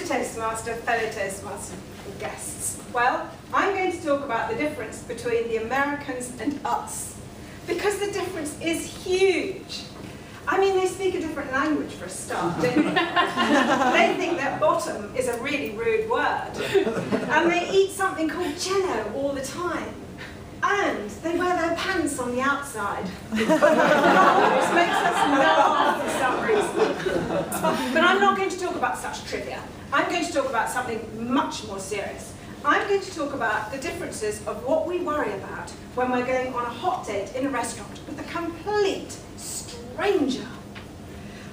Toastmaster, fellow Toastmaster and guests. Well, I'm going to talk about the difference between the Americans and us, because the difference is huge. I mean, they speak a different language for a start, don't they? They think that bottom is a really rude word. And they eat something called Jello all the time. And they wear their pants on the outside. Which makes us laugh for some reason. But I'm not going to talk about such trivia. I'm going to talk about something much more serious. I'm going to talk about the differences of what we worry about when we're going on a hot date in a restaurant with a complete stranger.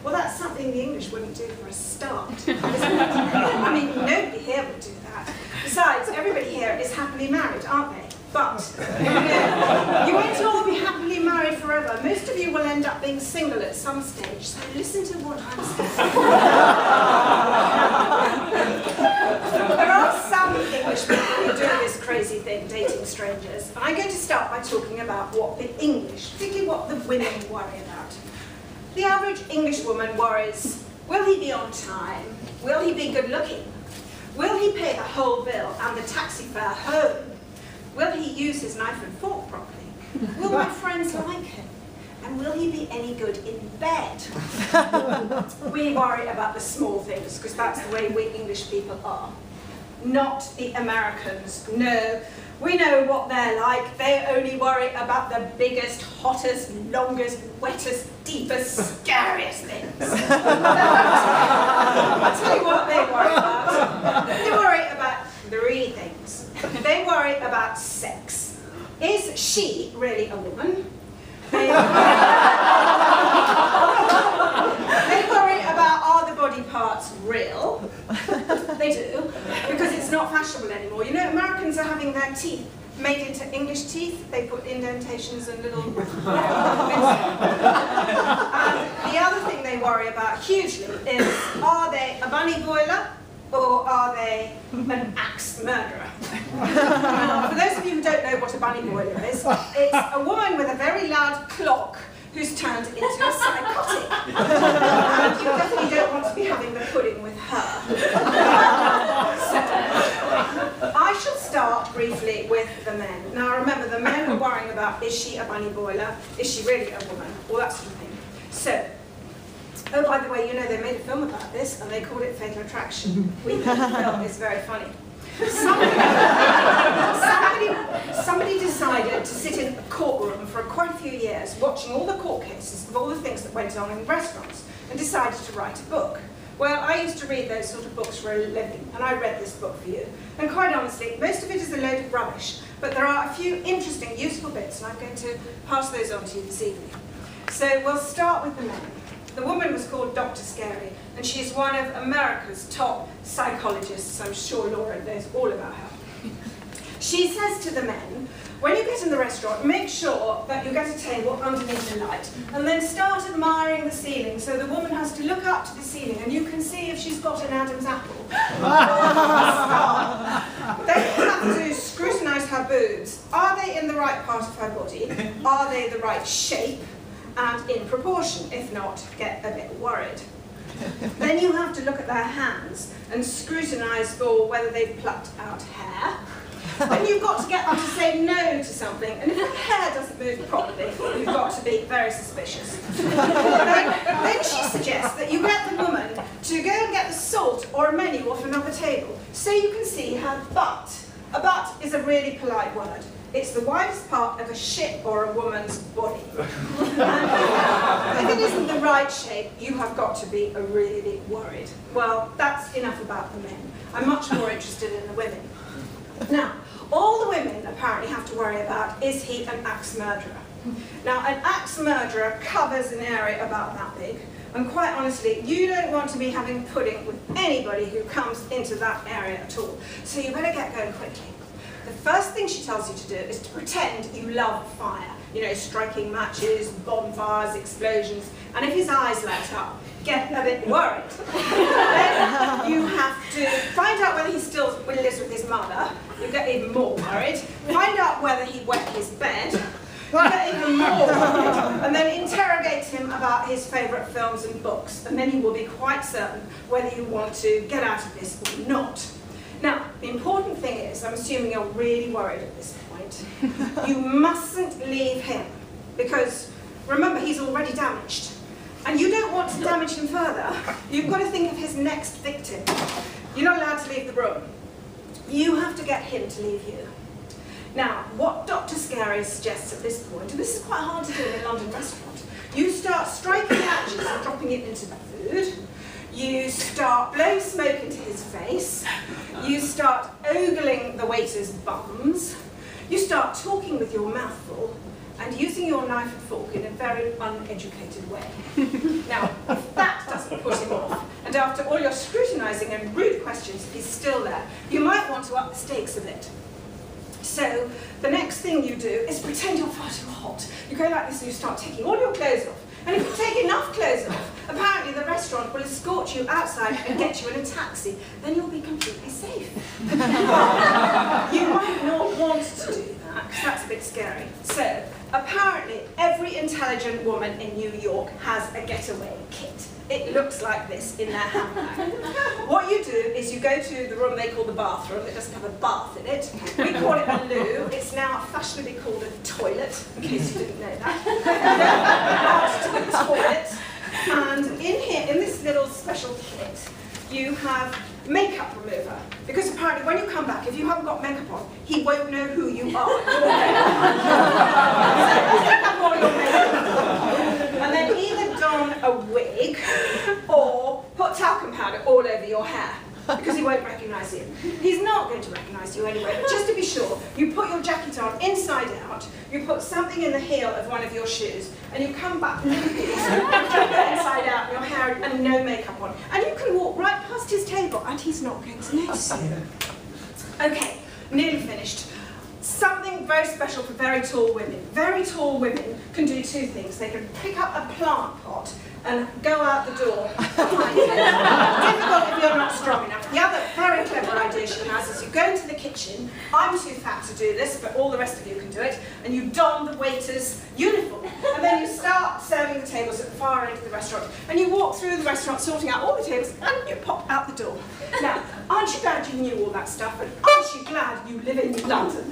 Well, that's something the English wouldn't do for a start, isn't it? I mean, nobody here would do that. Besides, everybody here is happily married, aren't they? But you won't all be happily married forever. Most of you will end up being single at some stage, so listen to what I'm saying. There are some English people who do this crazy thing, dating strangers. And I'm going to start by talking about what the English, particularly what the women worry about. The average English woman worries, will he be on time? Will he be good looking? Will he pay the whole bill and the taxi fare home? Will he use his knife and fork properly? Will my friends like him? And will he be any good in bed? We worry about the small things, because that's the way we English people are. Not the Americans. No, we know what they're like. They only worry about the biggest, hottest, longest, wettest, deepest, scariest things. I'll tell you what they worry about. They worry about 3 things. They worry about sex. Is she really a woman? They worry about, are the body parts real? They do, because it's not fashionable anymore. You know, Americans are having their teeth made into English teeth. They put indentations and little... And the other thing they worry about hugely is, are they a bunny boiler? Or are they an axe murderer? Now, for those of you who don't know what a bunny boiler is, it's a woman with a very loud clock who's turned into a psychotic. And you definitely don't want to be having the pudding with her. So, I shall start briefly with the men. Now remember, the men are worrying about, is she a bunny boiler? Is she really a woman? All that sort of thing. So, oh, by the way, you know, they made a film about this, and they called it Fatal Attraction. We think the film is very funny. Somebody decided to sit in a courtroom for quite a few years, watching all the court cases of all the things that went on in restaurants, and decided to write a book. Well, I used to read those sort of books for a living, and I read this book for you. And quite honestly, most of it is a load of rubbish, but there are a few interesting, useful bits, and I'm going to pass those on to you this evening. So we'll start with the men. The woman was called Dr. Scary, and she's one of America's top psychologists. I'm sure Laura knows all about her. She says to the men, when you get in the restaurant, make sure that you get a table underneath the light, and then start admiring the ceiling. So the woman has to look up to the ceiling, and you can see if she's got an Adam's apple. Then you have to scrutinise her boobs. Are they in the right part of her body? Are they the right shape? And in proportion. If not, get a bit worried. Then you have to look at their hands and scrutinise for whether they've plucked out hair. Then you've got to get them to say no to something, and if the hair doesn't move properly, you've got to be very suspicious. Then she suggests that you get the woman to go and get the salt or a menu off another table, so you can see her butt. A butt is a really polite word. It's the widest part of a ship or a woman's body. And if it isn't the right shape, you have got to be really worried. Well, that's enough about the men. I'm much more interested in the women. Now, all the women apparently have to worry about, is he an axe murderer? Now, an axe murderer covers an area about that big. And quite honestly, you don't want to be having pudding with anybody who comes into that area at all. So you better get going quickly. The first thing she tells you to do is to pretend you love fire. You know, striking matches, bonfires, explosions. And if his eyes light up, get a bit worried. Then you have to find out whether he still lives with his mother. You get even more worried. Find out whether he wet his bed. get even more worried, and then interrogate him about his favourite films and books, and then you will be quite certain whether you want to get out of this or not. Now, the important thing is, I'm assuming you're really worried at this point, you mustn't leave him, because remember, he's already damaged. And you don't want to damage him further. You've got to think of his next victim. You're not allowed to leave the room. You have to get him to leave you. Now, what Dr. Scary suggests at this point, and this is quite hard to do in a London restaurant, you start striking matches and dropping it into the food. You start blowing smoke into his face. You start ogling the waiter's bums. You start talking with your mouth full and using your knife and fork in a very uneducated way. Now, if that doesn't put him off, and after all your scrutinising and rude questions, he's still there, you might want to up the stakes a bit. So, the next thing you do is pretend you're far too hot. You go like this and you start taking all your clothes off. And if you take enough clothes off, apparently the restaurant will escort you outside and get you in a taxi. Then you'll be completely safe. You might not want to do that, because that's a bit scary. So, apparently every intelligent woman in New York has a getaway kit. It looks like this in their handbag. What you do is you go to the room they call the bathroom. It doesn't have a bath in it. We call it a loo. It's now fashionably called a toilet, in case you didn't know that. You go out to the toilet, and in here, in this little special kit, you have makeup remover. Because apparently when you come back, if you haven't got makeup on, he won't know who you are. So take up all your makeup. And then either don a wig or put talcum powder all over your hair, because he won't recognise you. He's not going to recognise you anyway, but just to be sure, you put your jacket on inside out, you put something in the heel of one of your shoes, and you come back inside out, your hair and no makeup on. And you can walk right past his table and he's not going to notice you. Okay, nearly finished. Something very special for very tall women. Very tall women can do two things. They can pick up a plant pot and go out the door behind it. Difficult if you're not strong enough. The other very clever idea she has is you go into the kitchen. I'm too fat to do this, but all the rest of you can do it. And you don the waiter's uniform. And then you start serving the tables at the far end of the restaurant. And you walk through the restaurant, sorting out all the tables, and you pop out the door. Now, aren't you glad you knew all that stuff? And aren't you glad you live in London?